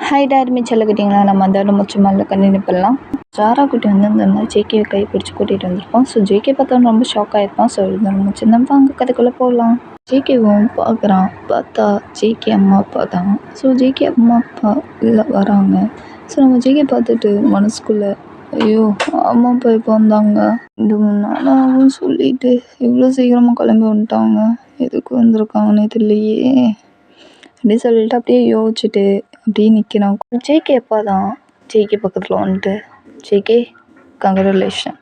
Hi டார்மி செல்லக்குட்டிங்களா, நம்ம அந்த நம்ம சும்மா கண்டினியூ பண்ணலாம். ஜாரா குட்டி வந்து இந்த மாதிரி ஜேகேவை கை பிடிச்சி கூட்டிகிட்டு வந்திருப்போம். ஸோ ஜேகே பார்த்தோன்னு ரொம்ப ஷாக் ஆகிருப்பான். ஸோ இது நம்ம சின்னப்பா அங்கே கதைக்குள்ளே போகலாம். ஜேகேவும் பார்க்குறான். பார்த்தா ஜேகே அம்மா அப்பா தான். ஸோ ஜேகே அம்மா அப்பா இல்லை வராங்க. ஸோ நம்ம ஜேகே பார்த்துட்டு மனசுக்குள்ளே ஐயோ அம்மா அப்பா இப்போ வந்தாங்க, 2-3 நாள் ஆகும்னு சொல்லிட்டு இவ்வளோ சீக்கிரமாக கிளம்பி வந்துட்டாங்க, எதுக்கு வந்திருக்காங்கன்னே தெரியலையே அப்படின்னு சொல்லிட்டு அப்படியே யோசிச்சுட்டு அப்படியே நிற்கிறான். ஜேகே அப்பா தான் ஜேகே பக்கத்தில் வந்துட்டு ஜேகே கங்க்ராச்சுலேஷன்.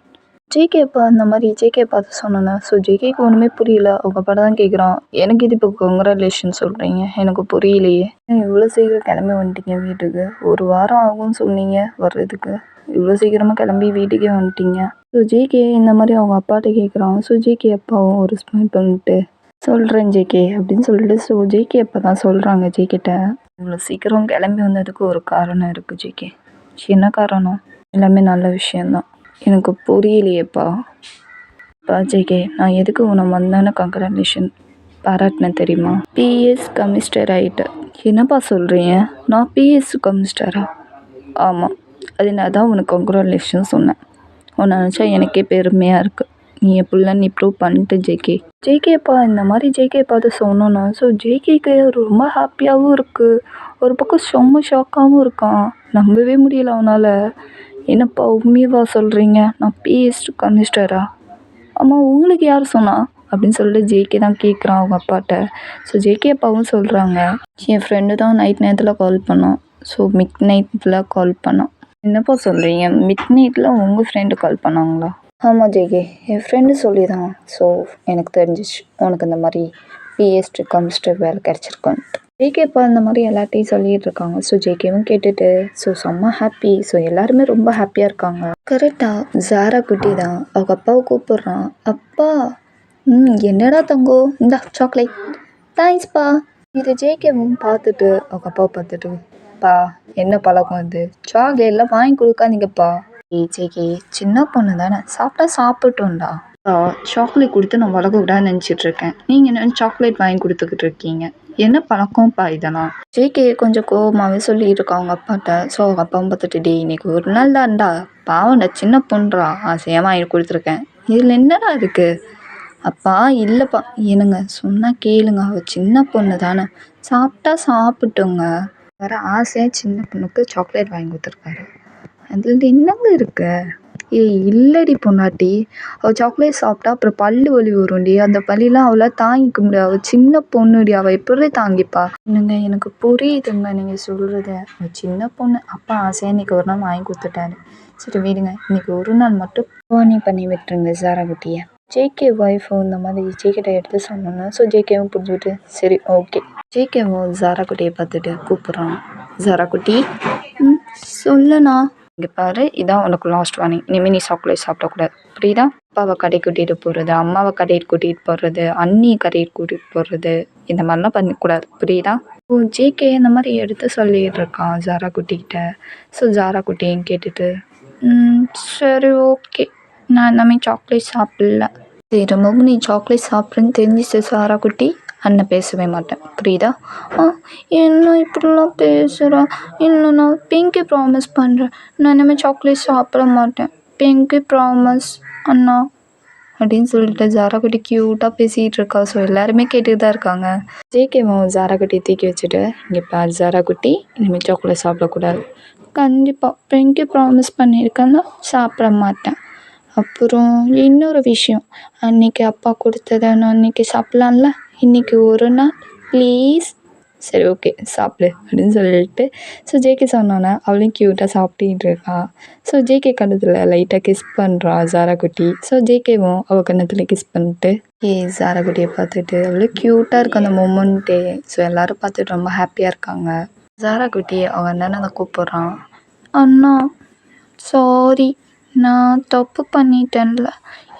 ஜேகே அப்பா இந்த மாதிரி ஜேகே பார்த்து சொன்னேன். ஸோ ஜேகேக்கு ஒன்றுமே புரியல. அவங்க அப்பா தான் கேட்குறான், எனக்கு இது இப்போ கங்க்ராச்சுலேஷன் சொல்கிறீங்க, எனக்கு புரியலையே, இவ்வளோ சீக்கிரம் கிளம்பி வந்துட்டீங்க வீட்டுக்கு, 1 வாரம் ஆகும்னு சொன்னீங்க வர்றதுக்கு, இவ்வளோ சீக்கிரமாக கிளம்பி வீட்டுக்கே வந்துட்டீங்க. ஸோ ஜேகே இந்த மாதிரி அவங்க அப்பாட்ட கேட்குறான். ஸோ ஜேகே அப்பாவும் ஒரு ஸ்மைல் பண்ணிட்டு சொல்கிறேன் ஜேகே அப்படின்னு சொல்லிட்டு ஸோ ஜேகே அப்போ தான் சொல்கிறாங்க ஜேகிட்ட, இவ்வளோ சீக்கிரம் கிளம்பி வந்ததுக்கு ஒரு காரணம் இருக்குது ஜேகே. என்ன காரணம்? எல்லாமே நல்ல விஷயந்தான், எனக்கு புரியலையேப்பா. ஜேகே நான் எதுக்கு உன்னை வந்தேன்னு கங்க்ராச்சுலேஷன் பாராட்டினேன் தெரியுமா? பிஎஸ் கமிஸ்டர் ஆகிட்ட. என்னப்பா சொல்கிறீங்க? நான் பிஎஸ் கமிஸ்டரா? ஆமாம், அது நான் தான் உனக்கு கங்க்ராச்சுலேஷன் சொன்னேன். உன்னை நினச்சா எனக்கே பெருமையாக இருக்குது. நீ என் பிள்ளை நீ ப்ரூவ் பண்ணிட்டு ஜேகே. ஜேகேப்பா இந்த மாதிரி ஜேகே பார்த்து சொன்னோன்னா ஸோ ஜேகேக்கு ரொம்ப ஹாப்பியாகவும் இருக்குது, ஒரு பக்கம் செம்ம ஷாக்காகவும் இருக்கான். நம்பவே முடியல அவனால். என்னப்பா உண்மையவா சொல்கிறீங்க? நான் பிஎஸ் கமிஸ்டரா? ஆமாம், உங்களுக்கு யார் சொன்னா அப்படின்னு சொல்லிட்டு ஜேகே தான் கேட்குறான் அவங்க அப்பாட்ட. ஸோ ஜேகே அப்பாவும் சொல்கிறாங்க, என் ஃப்ரெண்டு தான் நைட் நேரத்தில் கால் பண்ணான். ஸோ மிட் நைட்டில் கால் பண்ணான். என்னப்பா சொல்கிறீங்க, மிட் நைட்டில் உங்கள் ஃப்ரெண்டு கால் பண்ணாங்களா? ஆமாம் ஜேகே, என் ஃப்ரெண்டு சொல்லி தான் ஸோ எனக்கு தெரிஞ்சிச்சு உனக்கு இந்த மாதிரி பிஎஸ்ட் கமிஸ்டர் வேலை கிடச்சிருக்கான்ட்டு. ஜேகே இப்போ இந்த மாதிரி எல்லாத்தையும் சொல்லிகிட்டு இருக்காங்க. ஸோ ஜேகேவும் கேட்டுட்டு ஸோ செம்ம ஹாப்பி. ஸோ எல்லாருமே ரொம்ப ஹாப்பியாக இருக்காங்க. கரெக்டாக ஜாரா குட்டி தான் அவங்க அப்பாவை கூப்பிட்றான். அப்பா என்னடா தங்கோ, இந்தா சாக்லேட். தேங்க்ஸ்ப்பா. இது ஜேகேவும் பார்த்துட்டு அவங்க அப்பாவை பார்த்துட்டு, பா என்ன பழக்கம் இது, சாக்லேட்லாம் வாங்கி கொடுக்காதீங்கப்பா. ஜேகே சின்ன பொண்ணு தானே, சாப்பிட்டா சாப்பிட்டோம்டா. சாக்லேட் கொடுத்து நான் வளர்க்க விடாது நினச்சிட்ருக்கேன், நீங்கள் என்ன சாக்லேட் வாங்கி கொடுத்துக்கிட்டு இருக்கீங்க, என்ன பழக்கம்ப்பா இதெல்லாம்? ஜேகே கொஞ்சம் கோபமாகவே சொல்லிட்டு இருக்கா அவங்க அப்பாட்ட. ஸோ அவங்க அப்பாவும் பார்த்துட்டு, டே இன்னைக்கு ஒரு நாள் தான்டா, பாவண்டா சின்ன பொண்ணுடா, ஆசையாக வாங்கி கொடுத்துருக்கேன், இதில் என்னடா இருக்குது? அப்பா இல்லைப்பா. என்னங்க சொன்னால் கேளுங்க, அவள் சின்ன பொண்ணு தானே, சாப்பிட்டா சாப்பிட்டோங்க, வேறு ஆசையாக சின்ன பொண்ணுக்கு சாக்லேட் வாங்கி கொடுத்துருக்காரு, அதில் என்னங்க இருக்கு? ஏய் இல்லடி பொண்டாட்டி, அவள் சாக்லேட் சாப்பிட்டா அப்புறம் பல்லு வலி வரும்டி, அந்த பல்லிலாம் அவளால் தாங்கிக்க முடியாது, அவள் சின்ன பொண்ணுடி, அவள் எப்படி தாங்கிப்பா? என்னங்க எனக்கு புரியுதுங்க நீங்கள் சொல்கிறது, அவள் சின்ன பொண்ணு, அப்பா ஆசையாக இன்றைக்கி ஒரு நாள் வாங்கி கொடுத்துட்டாரு, சரி விடுங்க, இன்றைக்கி ஒரு நாள் மட்டும் போனி பண்ணி விட்டுருங்க ஜாரா குட்டியை. ஜேகே ஒய்ஃபும் இந்த மாதிரி ஜேகிட்ட எடுத்து சொன்னோன்னா ஸோ ஜேகேவும் புரிஞ்சுக்கிட்டு சரி ஓகே. ஜேகேவும் ஜாரா குட்டியை பார்த்துட்டு கூப்பிட்றான். ஜாரா குட்டி சொல்லுண்ணா, இங்கே பாரு, இதான் உனக்கு லாஸ்ட் வார்னிங், இனிமேல் நீ சாக்லேட் சாப்பிடக்கூடாது, புரியுதா? அப்பாவை கடைக்கு கூட்டிகிட்டு போகிறது, அம்மாவை கடைக்கு கூட்டிகிட்டு போகிறது, அண்ணியை கடைக்கு கூட்டிகிட்டு போகிறது, இந்த மாதிரிலாம் பண்ணக்கூடாது, புரியுதா? ஓ ஜேகே இந்த மாதிரி எடுத்து சொல்லிகிட்டு இருக்கான் ஜாரா குட்டிக்கிட்ட. ஸோ ஜாரா குட்டியும் கேட்டுட்டு சரி ஓகே, நான் இனிமே சாக்லேட் சாப்பிடல. திரும்பவும் நீ சாக்லேட் சாப்பிட்றேன்னு தெரிஞ்சிச்சு ஜாரா குட்டி, அண்ணன் பேசவே மாட்டேன், புரியுதா? என்ன இப்படிலாம் பேசுகிறேன், இல்லை நான் பிங்கி ப்ராமிஸ் பண்ணுறேன், நான் இனிமேல் சாக்லேட் சாப்பிட மாட்டேன், பிங்கி ப்ராமிஸ் அண்ணா அப்படின்னு சொல்லிட்டு ஜாரா குட்டி க்யூட்டாக பேசிகிட்டு இருக்கா. ஸோ எல்லாருமே கேட்டுட்டு தான் இருக்காங்க. ஜேகேவும் ஜாரா குட்டியை தூக்கி வச்சுட்டு, இங்கே பாரு ஜாரா குட்டி, இனிமேல் சாக்லேட் சாப்பிடக்கூடாது, கண்டிப்பாக பிங்கி ப்ராமிஸ் பண்ணியிருக்கேன்னா சாப்பிட மாட்டேன். அப்புறம் இன்னொரு விஷயம், அன்றைக்கி அப்பா கொடுத்ததை நான் அன்றைக்கி சாப்பிட்லாம்ல, இன்றைக்கி ஒரு நாள் ப்ளீஸ். சரி ஓகே சாப்பிடு அப்படின்னு சொல்லிட்டு ஸோ ஜேகே சொன்னோன்னே அவளையும் க்யூட்டாக சாப்பிட்டுட்டு இருக்கா. ஸோ ஜேகே கண்ணத்தில் லைட்டாக கிஸ் பண்ணுறா ஜாரா குட்டி. ஸோ ஜேகேவும் அவள் கண்ணத்தில் கிஸ் பண்ணிட்டு ஜாரா குட்டியை பார்த்துட்டு அவ்வளோ க்யூட்டாக இருக்குது அந்த மொமெண்ட்டே. ஸோ எல்லோரும் பார்த்துட்டு ரொம்ப ஹாப்பியாக இருக்காங்க. ஜாரா குட்டி அவன் அண்ணனை கூப்பிட்றான். அண்ணா சாரி, நான் தப்பு பண்ணிட்டேன்ல,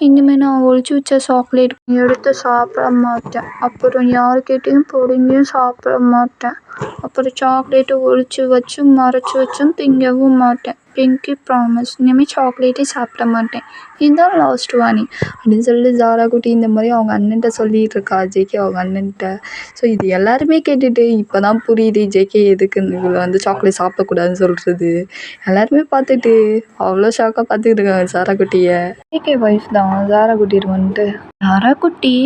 இனிமேல் நான் ஒழிச்சு வச்ச சாக்லேட் எடுத்து சாப்பிட மாட்டேன். அப்புறம் யாருக்கிட்டையும் பிடுங்கியும் சாப்பிட மாட்டேன். அப்புறம் சாக்லேட்டை ஒழிச்சு வச்சு மறைச்சி வச்சும் திங்கவும் மாட்டேன். பிங்கி ப்ராமிஸ். இனிமேல் சாக்லேட்டே சாப்பிட மாட்டேன். இதுதான் லாஸ்ட் வார்னிங் அப்படின்னு சொல்லிட்டு ஜாரா குட்டி இந்த மாதிரி அவங்க அண்ணன்ட்ட சொல்லிட்டு இருக்கா. ஜேகே அவங்க அண்ணன்ட்ட. ஸோ இது எல்லாருமே கேட்டுட்டு இப்போ தான் புரியுது ஜேகே எதுக்கு இவ்வளோ வந்து சாக்லேட் சாப்பிடக்கூடாதுன்னு சொல்கிறது. எல்லாருமே பார்த்துட்டு அவ்வளோ ஷாக்காக பார்த்துக்கிட்டு இருக்காங்க ஜாரா குட்டியை. ஜேகே வைஃப் தான் ஜாரா குட்டி வந்துட்டு, ஜாரா குட்டி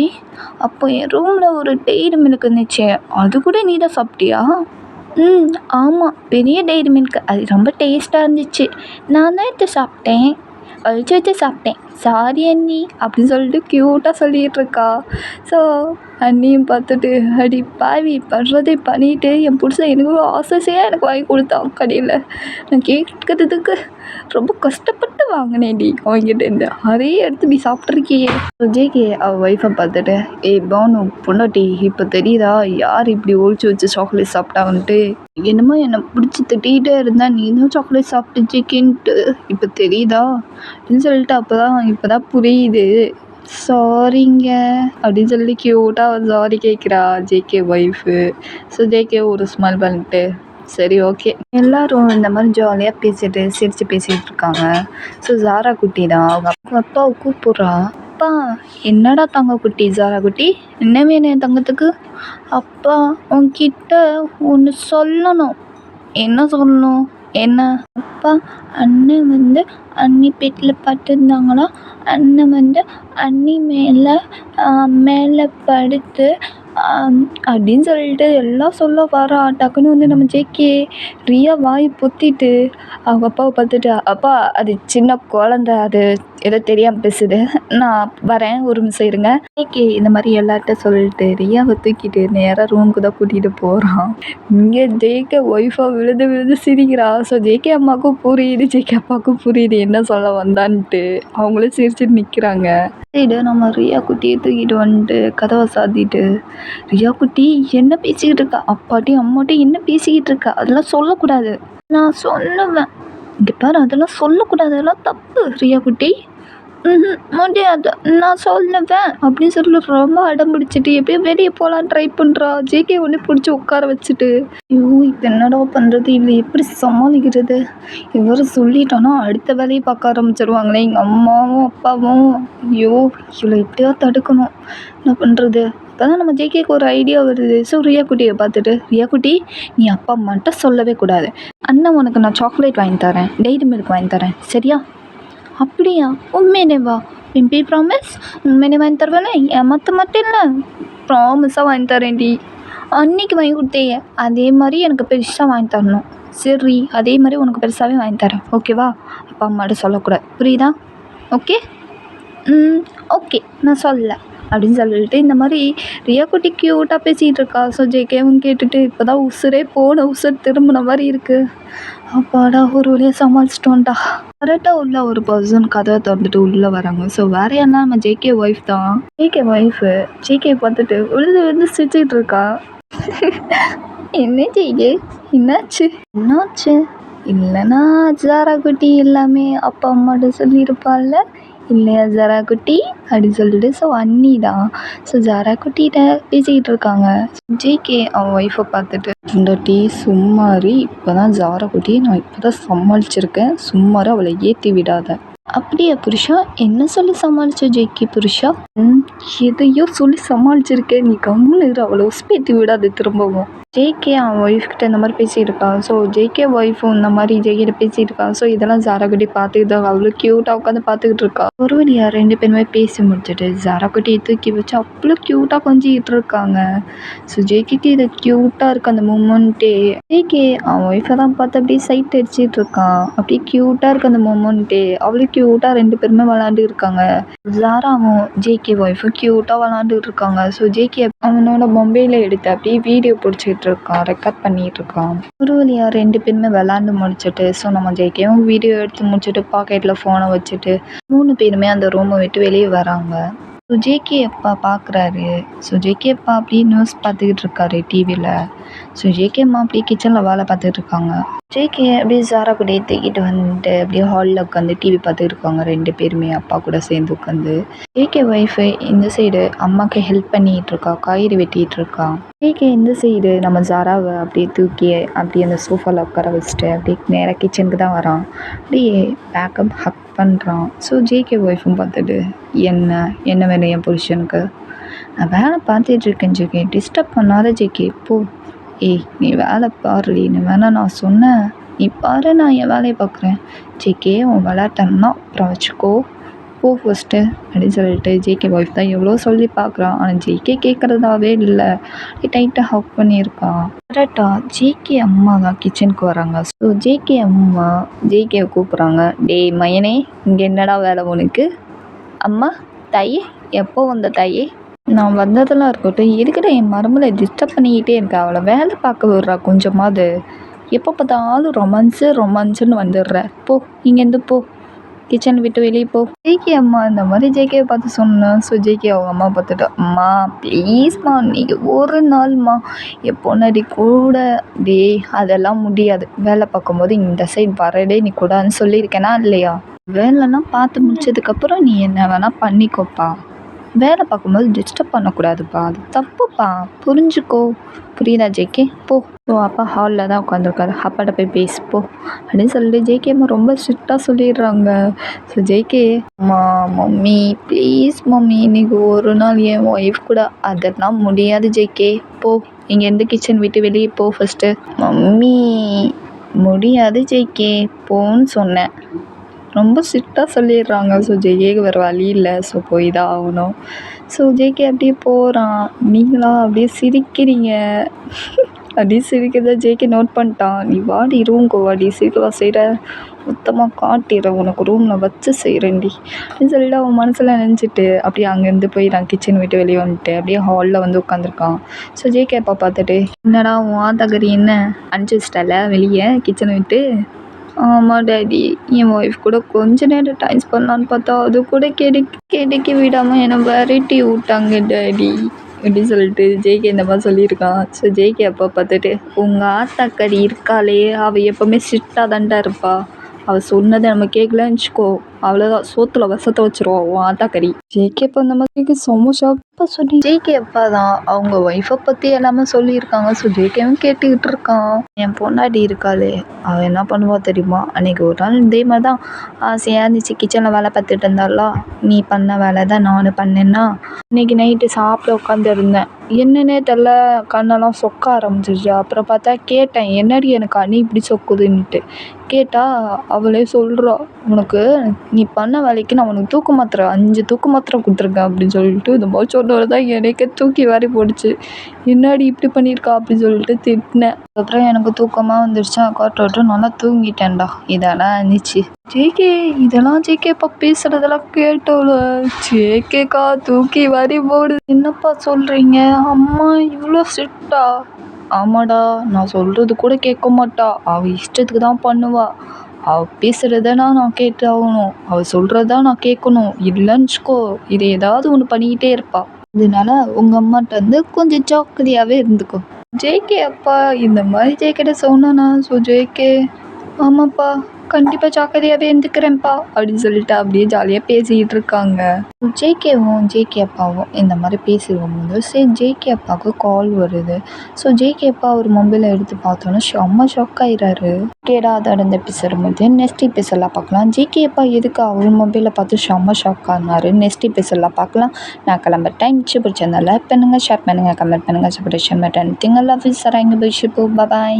அப்போ என் ரூமில் ஒரு டெய்ரி மில்க் இருந்துச்சு, அது கூட நீ தான் சாப்பிட்டியா? ஆமாம், பெரிய டெய்ரி மில்க், அது ரொம்ப டேஸ்ட்டாக இருந்துச்சு, நான் தான் எடுத்து சாப்பிட்டேன், ஒழிச்சு வச்சு சாப்பிட்டேன், சாரி அண்ணி அப்படின்னு சொல்லிட்டு க்யூட்டாக சொல்லிகிட்டு இருக்கா. ஸோ அண்ணியும் பார்த்துட்டு, அடி பாவி பண்ணுறதே பண்ணிட்டு என் புருஷன் எனக்கு ஆசையாக எனக்கு வாங்கி கொடுத்தான் கடையில், நான் கேட்கறதுக்கு ரொம்ப கஷ்டப்பட்டு வாங்கினேன்டி அவங்ககிட்ட, அதையே எடுத்து நீ சாப்பிட்ருக்கியே. ஜேகே அவள் ஒய்ஃபை பார்த்துட்டு, பானு பொண்டாட்டி இப்போ தெரியுதா யார் இப்படி ஒழிச்சு வச்சு சாக்லேட் சாப்பிட்டாங்கன்ட்டு, என்னமோ என்னை பிடிச்சி திட்டிகிட்டே இருந்தா நீ தான் சாக்லேட் சாப்பிட்டு ஜேகேன்ட்டு இப்போ தெரியுதா அப்படின்னு சொல்லிட்டு இப்போ தான் புரியுது, சாரிங்க அப்படின்னு சொல்லி க்யூட்டாக சாரி கேட்குறா ஜேகே ஒய்ஃபு. ஸோ ஜேகே ஒரு ஸ்மைல் பண்ணிட்டு, சரி ஓகே. எல்லோரும் இந்த மாதிரி ஜாலியாக பேசிட்டு சிரித்து பேசிகிட்டு இருக்காங்க. ஸோ ஜாரா குட்டி தான் அவங்க அப்பாவை கூப்பிட்றா. அப்பா என்னடா தங்க குட்டி, ஜாரா குட்டி என்ன வேணும் என் தங்கத்துக்கு? அப்பா உன்கிட்ட ஒன்று சொல்லணும். என்ன சொல்லணும்? என்ன? அப்பா அண்ணன் வந்து அண்ணி பெட்டில் படுத்திருந்தாங்களா, அண்ணன் வந்து அண்ணி மேலே படுத்து அப்படின்னு சொல்லிட்டு எல்லாம் சொல்ல வரா. டக்குன்னு வந்து நம்ம ஜேகே ரியா வாய் பொத்திட்டு அவங்க அப்பாவை பார்த்துட்டு, அப்பா அது சின்ன குழந்த, அது ஏதோ தெரியாமல் பேசுது, நான் வரேன் ஒரு நிமிஷம் இருங்க. ஜேகே இந்த மாதிரி எல்லார்கிட்ட சொல்லிட்டு ரியாவை தூக்கிட்டு நேராக ரூமுக்கு தான் கூட்டிகிட்டு போகிறான். இங்கே ஜேகே ஒய்ஃபாக விழுது சிரிக்கிறா. ஸோ ஜேகே அம்மாவுக்கும் புரியுது, ஜேகே அப்பாவுக்கும் புரியுது என்ன சொல்ல வந்தான்ட்டு. அவங்களும் சிரிச்சுட்டு நிற்கிறாங்க. சைடு நம்ம ரியா குட்டியை தூக்கிட்டு வந்துட்டு கதவை சாத்திட்டு, ரியா குட்டி என்ன பேசிக்கிட்டு இருக்கா, அப்பாட்டையும் அம்மாட்டையும் என்ன பேசிக்கிட்டு இருக்கா, அதெல்லாம் சொல்லக்கூடாது. நான் சொல்லுவேன், இங்கே பாரு அதெல்லாம் சொல்லக்கூடாது, அதெல்லாம் தப்பு ரியா குட்டி. முடியாது, நான் சொல்லுவேன் அப்படின்னு சொல்லி ரொம்ப அடம் பிடிச்சிட்டு எப்படியும் வெளியே போகலான்னு ட்ரை பண்ணுறா. ஜேகே ஒன்று பிடிச்சி உட்கார வச்சுட்டு, ஐயோ இப்போ என்னடா பண்ணுறது, இவளை எப்படி சமாளிக்கிறது, இவர் சொல்லிட்டோன்னா அடுத்த வேலையை பார்க்க ஆரம்பிச்சிருவாங்களே எங்கள் அம்மாவும் அப்பாவும். ஐயோ இவளை எப்படியா தடுக்கணும், என்ன பண்ணுறது? இப்போ தான் நம்ம ஜேகேக்கு ஒரு ஐடியா வருது. ஸோ ரியா குட்டியை பார்த்துட்டு, ரியா குட்டி நீ அப்பா அம்மாட்ட சொல்லவே கூடாது, அண்ணன் உனக்கு நான் சாக்லேட் வாங்கி தரேன், டெய்ரி மில்க் வாங்கி தரேன், சரியா? அப்படியா? உண்மையிலேவா? பிம்பி ப்ராமிஸ்? உண்மையிலே வாங்கி தருவேனே, ஏமாற்ற மாட்டேன்ல, ப்ராமிஸாக வாங்கி தரேன்டி. அன்னைக்கு வாங்கி கொடுத்தேயே அதே மாதிரி எனக்கு பெருசாக வாங்கி தரணும். சரி அதே மாதிரி உனக்கு பெருசாகவே வாங்கி தரேன், ஓகேவா? அப்பா அம்மாட்ட சொல்லக்கூடாது, புரியுதா? ஓகே ஓகே நான் சொல்லலை அப்படின்னு சொல்லிட்டு இந்த மாதிரி ரியா குட்டி க்யூட்டாக பேசிகிட்டு இருக்கா. ஸோ ஜேகேவும் கேட்டுட்டு இப்போ தான் உசுரே போன உசுர் திரும்பின மாதிரி இருக்குது. அப்பாடா ஒரு வழியாக சமாளிச்சிட்டோன்டா. கரெக்டாக உள்ள ஒரு பர்சன் கதவை திறந்துட்டு உள்ளே வராங்க. ஸோ வேற யாருன்னா நம்ம ஜேகே ஒய்ஃப் தான். ஜேகே ஒய்ஃபு ஜேகே பார்த்துட்டு விழுந்து சிரிச்சுக்கிட்டு இருக்கா. என்ன ஜேகே என்னாச்சு? இல்லைன்னா ஜாரா குட்டி எல்லாமே அப்பா அம்மாட்ட சொல்லியிருப்பாள்ல, இல்லையா ஜாரா குட்டி அப்படின்னு சொல்லிட்டு. ஸோ அண்ணி தான். ஸோ ஜாரா குட்டிகிட்ட பேசிக்கிட்டு இருக்காங்க. ஜேகே அவன் ஒய்ஃபை பார்த்துட்டு, பொண்டாட்டி சும்மாரி, இப்போ தான் ஜாரா குட்டியை நான் இப்போ தான் சமாளிச்சிருக்கேன், சும்மாரி அவளை ஏற்றி விடாத. அப்படியா புருஷா? என்ன சொல்லி சமாளிச்ச ஜேகே புருஷா? எதையோ சொல்லி சமாளிச்சிருக்கேன், நீ கம்முன்னு இரு, அவளை உஸ்பேத்தி விடாது திரும்பவும். ஜேகே அவன் ஒய்ஃப்கிட்ட இந்த மாதிரி பேசியிருக்கா. ஸோ ஜேகே ஒய்ஃபும் இந்த மாதிரி ஜேகிட்ட பேசியிருக்கா. ஸோ இதெல்லாம் ஜாரா குட்டி பார்த்துக்கிட்டு அவ்வளோ க்யூட்டாக உட்காந்து பார்த்துக்கிட்டு இருக்கா. ஒரு வழியாக ரெண்டு பேருமே பேசி முடிச்சுட்டு ஜாரா குட்டியை தூக்கி வச்சு அவ்வளோ க்யூட்டாக கொஞ்சிக்கிட்டு இருக்காங்க. ஸோ ஜேகேக்கு இது க்யூட்டாக இருக்குது அந்த மூமெண்ட்டே. ஜேகே அவன் ஒய்ஃபை தான் பார்த்து அப்படியே சைட் அடிச்சிட்டு இருக்கான். அப்படியே க்யூட்டாக இருக்குது அந்த மூமெண்ட்டே. அவ்வளோ க்யூட்டாக ரெண்டு பேருமே விளாண்டு இருக்காங்க. ஜாராவும் ஜேகே ஒய்ஃபும் க்யூட்டாக விளாண்டுட்டு இருக்காங்க. ஸோ ஜேகே அவனோட மொபைலை எடுத்து அப்படியே வீடியோ பிடிச்சிட்டு இருக்கான், ரெக்கார்ட் பண்ணிட்டு இருக்கான். ஒரு வழியாக ரெண்டு பேருமே விளாண்டு முடிச்சுட்டு, ஸோ நம்ம ஜேகேவும் வீடியோ எடுத்து முடிச்சுட்டு பாக்கெட்டில் ஃபோனை வச்சுட்டு 3 பேருமே அந்த ரூமை விட்டு வெளியே வராங்க. ஸோ ஜேகே அப்பா பார்க்குறாரு. ஸோ ஜேகே அப்பா அப்படியே நியூஸ் பார்த்துக்கிட்டு இருக்காரு டிவியில். ஸோ ஜேகே அம்மா அப்படியே கிச்சனில் வேலை பார்த்துட்டு இருக்காங்க. ஜேகே அப்படியே ஜாரா கூடயே தூக்கிட்டு வந்துட்டு அப்படியே ஹாலில் உட்காந்து டிவி பார்த்துட்டு இருக்காங்க 2 பேருமே அப்பா கூட சேர்ந்து உட்காந்து. ஜேகே ஒய்ஃபு இந்த சைடு அம்மாவுக்கு ஹெல்ப் பண்ணிகிட்டு இருக்கா, காய்கறி வெட்டிகிட்டு இருக்கா. ஜேகே இந்த சைடு நம்ம ஜாராவை அப்படியே தூக்கி அப்படியே அந்த சோஃபாவில் உட்கார வச்சுட்டு அப்படியே நேராக கிச்சனுக்கு தான் வரான். அப்படியே பேக்கப் ஹக் பண்ணுறான். ஸோ ஜேகே ஒய்ஃபும் பார்த்துட்டு என்ன வேணும் என் புருஷனுக்கு, நான் வேலை பார்த்துட்டு இருக்கேன் ஜேகே, டிஸ்டர்ப் பண்ணாத ஜேகே போ. ஏய் நீ வேலை பாருடி, நீ வேணா நான் சொன்னேன், நீ பாரு நான் என் வேலையை பார்க்குறேன். ஜேகே உன் விளையாட்டன்னா அப்புறம் வச்சுக்கோ, போ ஃபஸ்ட்டு அப்படின்னு சொல்லிட்டு ஜேகே ஒய்ஃப் தான் எவ்வளோ சொல்லி பார்க்குறான். ஆனால் ஜேகே கேட்குறதாவே இல்லை, டைட்டாக ஹக் பண்ணியிருக்கான். கரெக்டாக ஜேகே அம்மா தான் கிச்சனுக்கு வராங்க. ஸோ ஜேகே அம்மா ஜேகேவை கூப்பிட்றாங்க. டேய் மயனே, இங்கே என்னடா வேலை உனக்கு? அம்மா தாயே, எப்போ வந்த தாயே? நான் வந்ததெல்லாம் இருக்கட்டும், எதுக்கிட்ட என் மருமகளை டிஸ்டர்ப் பண்ணிக்கிட்டே இருக்கா, அவளை வேலை பார்க்க விட்றா கொஞ்சமாவது. எப்போ பார்த்தாலும் ரொமான்ஸுன்னு வந்துடுற. போ இங்கேருந்து போ, கிச்சன் விட்டு வெளியே போ. ஜேகே அம்மா இந்த மாதிரி ஜேகேவை பார்த்து சொன்னேன். ஸோ ஜேகே அவங்க அம்மா பார்த்துட்டு, அம்மா ப்ளீஸ்மா நீங்கள் ஒரு நாள்மா என் பொண்ணாடி கூட. டே அதெல்லாம் முடியாது, வேலை பார்க்கும்போது இந்த சைட் வரடே நீ கூடாதுன்னு சொல்லியிருக்கேனா இல்லையா? வேலைலாம் பார்த்து முடிச்சதுக்கப்புறம் நீ என்ன வேணால் பண்ணிக்கோப்பா, வேலை பார்க்கும்போது டிஸ்டர்ப் பண்ணக்கூடாதுப்பா, அது தப்புப்பா, புரிஞ்சுக்கோ, புரியுதா ஜேகே? போ. ஸோ அப்பா ஹாலில் தான் உட்காந்துருக்காரு. அப்பாட்ட போய் பேசிப்போ அப்படின்னு சொல்லிட்டு ஜேகே அம்மா ரொம்ப ஸ்ட்ரிக்டாக சொல்லிடுறாங்க. ஸோ ஜேகே அம்மா, மம்மி ப்ளீஸ் மம்மி இன்றைக்கி ஒரு நாள் என் ஒய்ஃப் கூட. அதெல்லாம் முடியாது ஜேகே, போ இங்கேருந்து கிச்சன் விட்டு வெளியே போ ஃபஸ்ட்டு. மம்மி முடியாது ஜேகே, போன்னு சொன்னேன். ரொம்ப ஸ்ட்ரிக்டாக சொல்லிடுறாங்க. ஸோ ஜேகேக்கு வேறு வழி இல்லை, ஸோ போய் தான் ஆகணும். ஸோ ஜேகே அப்படியே போகிறான். நீங்களா அப்படியே சிரிக்கிறீங்க அப்படியே சிரிக்கிறத ஜேகே நோட் பண்ணிட்டான். நீ வாடி ரூம்க்கு வாடி, சிரிக்கவா செய்கிற, மொத்தமாக காட்டிடுறேன் உனக்கு, ரூமில் வச்சு செய்கிறேன்டி அப்படின்னு சொல்லிட்டு அவன் மனசில் நினச்சிட்டு அப்படியே அங்கேருந்து போய் நான் கிச்சன் விட்டு வெளியே வந்துட்டு அப்படியே ஹாலில் வந்து உட்காந்துருக்கான். ஸோ ஜேகே அப்பா பார்த்துட்டு, என்னடா உன் ஆத்தாக்கறி என்ன அனுப்பிச்சி வச்சிட்டால வெளியே கிச்சனை விட்டு? ஆமாம் டேடி, என் ஒய்ஃப் கூட கொஞ்ச நேரம் டைம் பண்ணலான்னு பார்த்தா அது கூட கிடைக்க விடாமல் என்னை விரட்டி விட்டாங்க டேடி அப்படின்னு சொல்லிட்டு ஜேகே இந்த மாதிரி சொல்லியிருக்கான். ஸோ ஜேகே அப்பா பார்த்துட்டு, உங்கள் ஆத்தாக்கறி இருக்காளே அவள் எப்போவுமே ஸ்ட்ரிக்டாக தான்டா இருப்பா, அவள் சொன்னதை நம்ம கேட்கலன்னு வச்சுக்கோ, அவ்வளோதான் சோத்தில் விஷத்தை வச்சுருவோம் உன் ஆத்தாக்கறி. ஜேகே அப்பா இந்த மாதிரி செம்ம ஷாப்பா சொல்லி ஜேகே அப்பா தான் அவங்க ஒய்ஃபை பற்றி எல்லாமே சொல்லியிருக்காங்க. ஸோ ஜேகேவும் கேட்டுக்கிட்டு இருக்கான். என் பொண்டாட்டி இருக்காளே அவள் என்ன பண்ணுவா தெரியுமா, அன்றைக்கி ஒரு நாள் இதே மாதிரி தான் ஆசையாக இருந்துச்சு, கிச்சனில் வேலை பார்த்துட்டு இருந்தாளா, நீ பண்ண வேலை தான் நானும் பண்ணேன்னா, இன்றைக்கி நைட்டு சாப்பிட உட்காந்துருந்தேன், என்னன்னே தெரில கண்ணெல்லாம் சொக்க ஆரம்பிச்சிருச்சு. அப்புறம் பார்த்தா கேட்டேன், என்னடி எனக்கு அணி இப்படி சொக்குதுன்ட்டு கேட்டால் அவளே சொல்கிறா, உனக்கு நீ பண்ண வேலைக்கு நான் உனக்கு தூக்கு மாத்திரை 5 தூக்கு மாத்திரை கொடுத்துருக்கேன் அப்படின்னு சொல்லிட்டு இந்த மாதிரி சொன்னவரை தான் எனக்கே தூக்கி வாரி போடுச்சு. என்னடி இப்படி பண்ணியிருக்கா அப்படின்னு சொல்லிட்டு திட்டினேன். அதுக்கப்புறம் எனக்கு தூக்கமாக வந்துடுச்சு, காட்டு நல்லா தூங்கிட்டேன்டா. இதெல்லாம் இருந்துச்சு. ஜேகே இதெல்லாம் ஜேகே இப்போ பேசுகிறதெல்லாம் கேட்டோல ஜேகேக்கா தூக்கி வாரி போடு. என்னப்பா சொல்கிறீங்க, அம்மா இவ்வளோ ஸ்ட்ரிக்டா? ஆமாடா, நான் சொல்கிறது கூட கேட்க மாட்டா, அவள் இஷ்டத்துக்கு தான் பண்ணுவா, அவள் பேசுகிறத நான் கேட்டு ஆகணும், அவள் சொல்கிறதா நான் கேட்கணும், இல்லைன்னு வச்சுக்கோ இது ஏதாவது ஒன்று பண்ணிக்கிட்டே இருப்பா, அதனால உங்கள் அம்மாட்ட வந்து கொஞ்சம் ஜாக்கிரதையாகவே இருந்துக்கோ. ஜேகே அப்பா இந்த மாதிரி ஜேகேட்ட சொன்னானா? ஸோ ஜேகே ஆமாப்பா கண்டிப்பாக ஜாக்கிரதையாகவே இருந்துக்கிறேன்ப்பா அப்படின்னு சொல்லிட்டு அப்படியே ஜாலியாக பேசிக்கிட்டு இருக்காங்க. ஜேகேவும் ஜேகே அப்பாவும் இந்த மாதிரி பேசிடும்போது சரி ஜேகே அப்பாவுக்கு கால் வருது. ஸோ ஜேகே அப்பா ஒரு மொபைலை எடுத்து பார்த்தோன்னா செம்ம ஷாக் ஆயிடுறாரு. கேடா அதோட இந்த எபிசோட் போது நெக்ஸ்ட் எபிசோட்லாம் பார்க்கலாம். ஜேகே அப்பா எதுக்கு அவர் மொபைலை பார்த்து செம்ம ஷாக் ஆனாரு நெக்ஸ்ட் எபிசோட்லாம் பார்க்கலாம். நான் கிளம்ப டைம் பிடிச்சிருந்தா லைக் பண்ணுங்கள், ஷேர் பண்ணுங்கள், கமெண்ட் பண்ணுங்கள், சப்போர்ட் பட்டன் திங்கள் லவ் இஸ் சராங்க பாய்.